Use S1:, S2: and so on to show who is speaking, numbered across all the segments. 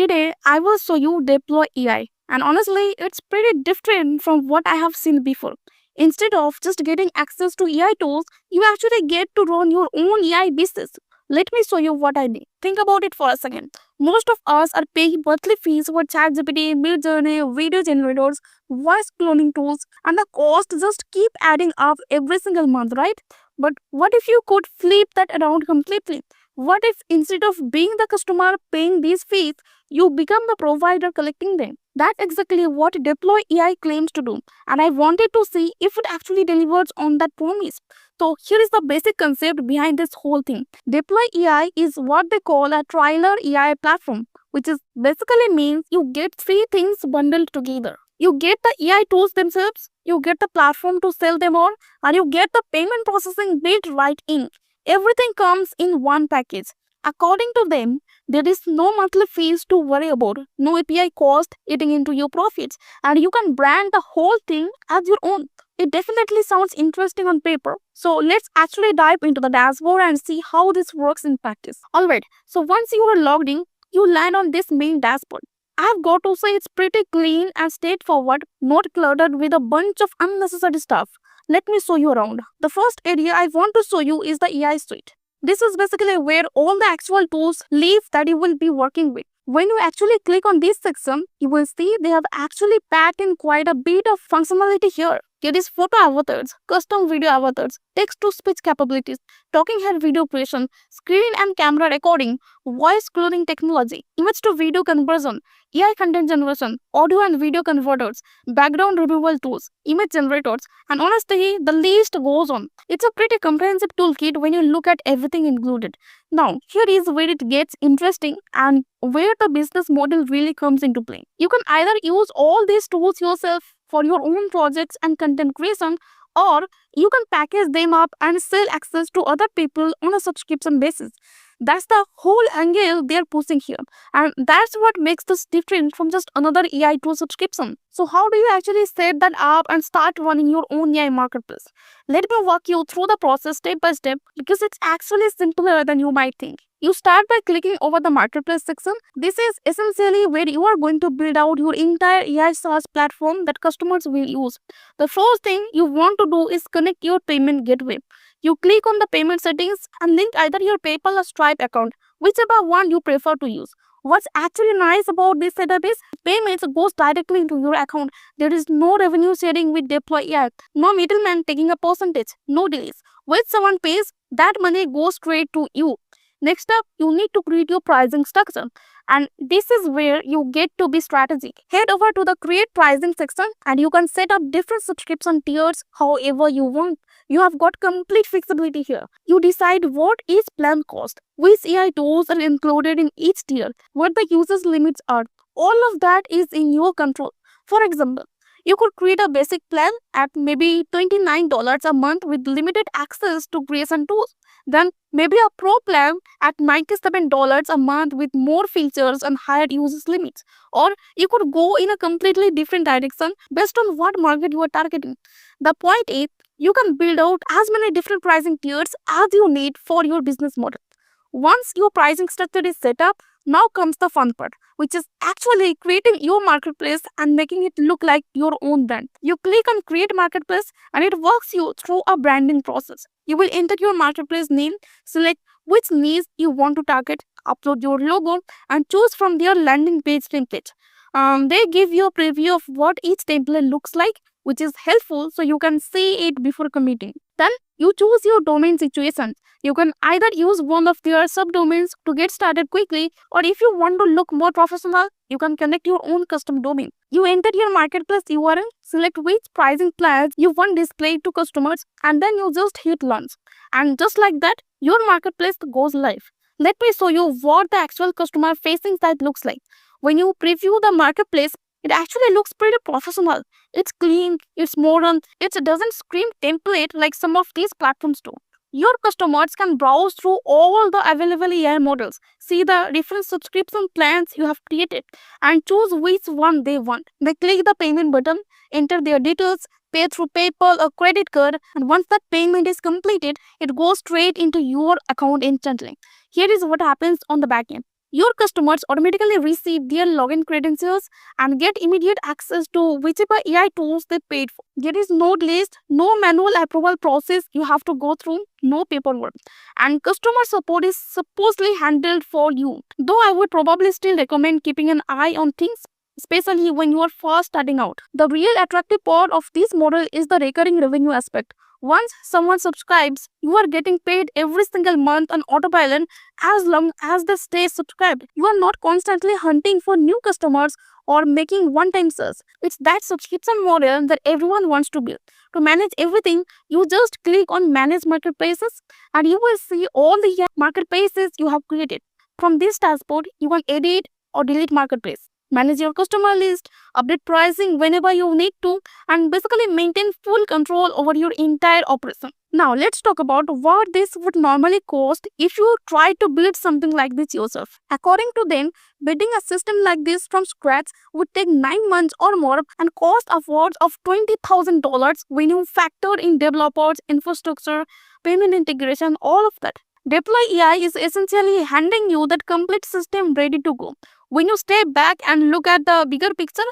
S1: Today, I will show you deploy AI. And honestly, it's pretty different from what I have seen before. Instead of just getting access to AI tools, you actually get to run your own AI business. Let me show you what I mean. Think about it for a second. Most of us are paying monthly fees for ChatGPT, Midjourney, video generators, voice cloning tools, and the cost just keep adding up every single month, right? But what if you could flip that around completely? What if instead of being the customer paying these fees, you become the provider collecting them? That's exactly what Deploy AI claims to do, and I wanted to see if it actually delivers on that promise. So here is the basic concept behind this whole thing. Deploy AI is what they call a trailer AI platform, which is basically means you get three things bundled together. You get the AI tools themselves, you get the platform to sell them on, and you get the payment processing built right in. Everything comes in one package. According to them, there is no monthly fees to worry about, no API cost eating into your profits, and you can brand the whole thing as your own. It definitely sounds interesting on paper. So let's actually dive into the dashboard and see how this works in practice. Alright, so once you are logged in, you land on this main dashboard. I've got to say it's pretty clean and straightforward, not cluttered with a bunch of unnecessary stuff. Let me show you around. The first area I want to show you is the AI suite. This is basically where all the actual tools live that you will be working with. When you actually click on this section, you will see they have actually packed in quite a bit of functionality here. There is photo avatars, custom video avatars, text-to-speech capabilities, talking head video creation, screen and camera recording, voice cloning technology, image-to-video conversion, AI content generation, audio and video converters, background removal tools, image generators, and honestly, the list goes on. It's a pretty comprehensive toolkit when you look at everything included. Now, here is where it gets interesting and where the business model really comes into play. You can either use all these tools yourself for your own projects and content creation, or you can package them up and sell access to other people on a subscription basis. That's the whole angle they're pushing here, and that's what makes this different from just another AI tool subscription. So how do you actually set that up and start running your own AI marketplace? Let me walk you through the process step by step because it's actually simpler than you might think. You start by clicking over the marketplace section. This is essentially where you are going to build out your entire AI SaaS platform that customers will use. The first thing you want to do is connect your payment gateway. You click on the payment settings and link either your PayPal or Stripe account, whichever one you prefer to use. What's actually nice about this setup is payments goes directly into your account. There is no revenue sharing with Deploy AI, no middleman taking a percentage, no delays. When someone pays, that money goes straight to you. Next up, you need to create your pricing structure. And this is where you get to be strategic. Head over to the create pricing section and you can set up different subscription tiers however you want. You have got complete flexibility here. You decide what each plan costs, which AI tools are included in each tier, what the user's limits are. All of that is in your control. For example, you could create a basic plan at maybe $29 a month with limited access to creation tools. Then maybe a pro plan at $97 a month with more features and higher usage limits. Or you could go in a completely different direction based on what market you are targeting. The point is, you can build out as many different pricing tiers as you need for your business model. Once your pricing structure is set up, now comes the fun part, which is actually creating your marketplace and making it look like your own brand. You click on create marketplace and it walks you through a branding process. You will enter your marketplace name, select which niche you want to target, upload your logo, and choose from their landing page template. They give you a preview of what each template looks like, which is helpful so you can see it before committing. Then you choose your domain situation. You can either use one of their subdomains to get started quickly, or if you want to look more professional, you can connect your own custom domain. You enter your marketplace URL, select which pricing plans you want displayed to customers, and then you just hit launch. And just like that, your marketplace goes live. Let me show you what the actual customer facing site looks like. When you preview the marketplace, it actually looks pretty professional. It's clean, it's modern, it doesn't scream template like some of these platforms do. Your customers can browse through all the available AI models, see the different subscription plans you have created, and choose which one they want. They click the payment button, enter their details, pay through PayPal or credit card, and once that payment is completed, it goes straight into your account instantly. Here is what happens on the back end. Your customers automatically receive their login credentials and get immediate access to whichever AI tools they paid for. There is no list, no manual approval process you have to go through, no paperwork. And customer support is supposedly handled for you. Though I would probably still recommend keeping an eye on things, especially when you are first starting out. The real attractive part of this model is the recurring revenue aspect. Once someone subscribes, you are getting paid every single month on autopilot as long as they stay subscribed. You are not constantly hunting for new customers or making one-time sales. It's that subscription model that everyone wants to build. To manage everything, you just click on Manage Marketplaces and you will see all the marketplaces you have created. From this dashboard, you can edit or delete marketplace, manage your customer list, update pricing whenever you need to, and basically maintain full control over your entire operation. Now, let's talk about what this would normally cost if you try to build something like this yourself. According to them, building a system like this from scratch would take 9 months or more and cost upwards of $20,000 when you factor in developers, infrastructure, payment integration, all of that. Deploy AI is essentially handing you that complete system ready to go. When you step back and look at the bigger picture,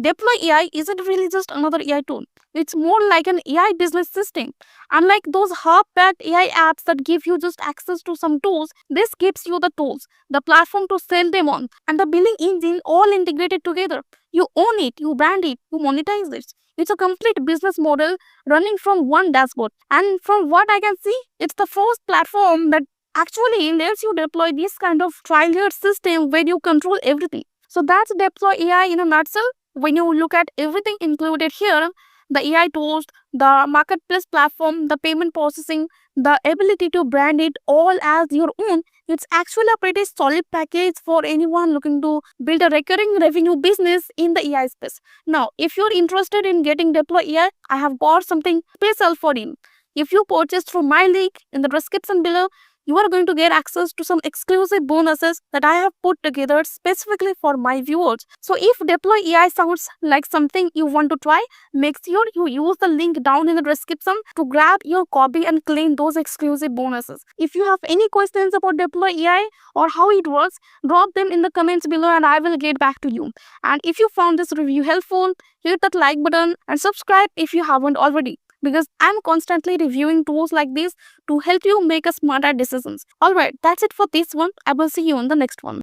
S1: Deploy AI isn't really just another AI tool. It's more like an AI business system. Unlike those half-baked AI apps that give you just access to some tools, this gives you the tools, the platform to sell them on, and the billing engine all integrated together. You own it, you brand it, you monetize it. It's a complete business model running from one dashboard. And from what I can see, it's the first platform that actually lets you deploy this kind of trial system where you control everything. So that's Deploy AI in a nutshell. When you look at everything included here, the AI tools, the marketplace platform, the payment processing, the ability to brand it all as your own, it's actually a pretty solid package for anyone looking to build a recurring revenue business in the AI space. Now, if you're interested in getting Deploy AI, I have got something special for you. If you purchase through my link in the description below, you are going to get access to some exclusive bonuses that I have put together specifically for my viewers. So if Deploy AI sounds like something you want to try, make sure you use the link down in the description to grab your copy and claim those exclusive bonuses. If you have any questions about Deploy AI or how it works, drop them in the comments below and I will get back to you. And if you found this review helpful, hit that like button and subscribe if you haven't already, because I'm constantly reviewing tools like this to help you make a smarter decisions. Alright, that's it for this one. I will see you in the next one.